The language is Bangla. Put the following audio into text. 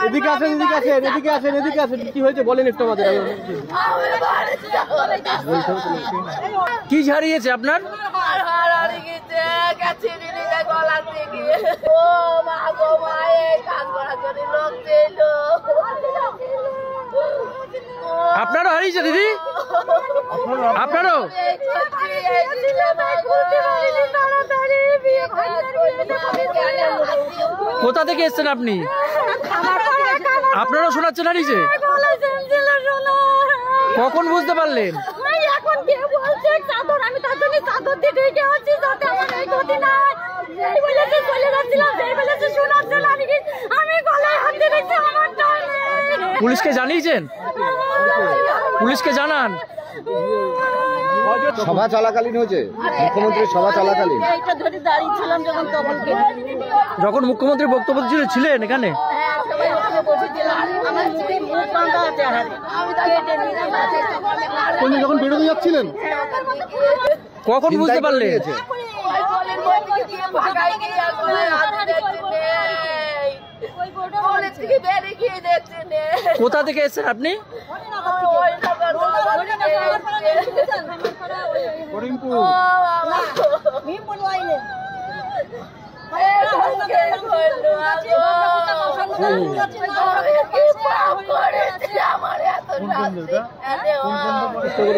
এদিকে আসেন, এদিকে আসেন, এদিকে আসেন, এদিকে আসেন। কি হয়েছে বলেন একটু আমাদের। কি হারিয়েছে আপনার? আপনারও হারিয়েছে দিদি? আপনারও? কোথা থেকে এসছেন আপনি? আপনারও শোনাচ্ছেন হারিয়েছে? কখন বুঝতে পারলেন? পুলিশকে জানিয়েছেন? পুলিশকে জানান। সভা চলাকালীন হয়েছে, মুখ্যমন্ত্রীর সভা চলাকালীন। যখন মুখ্যমন্ত্রী বক্তব্য ছিলেন এখানে? যখন বেরোতে যাচ্ছিলেন? কখন বুঝতে পারলেন? কোথা থেকে এসেছেন আপনি?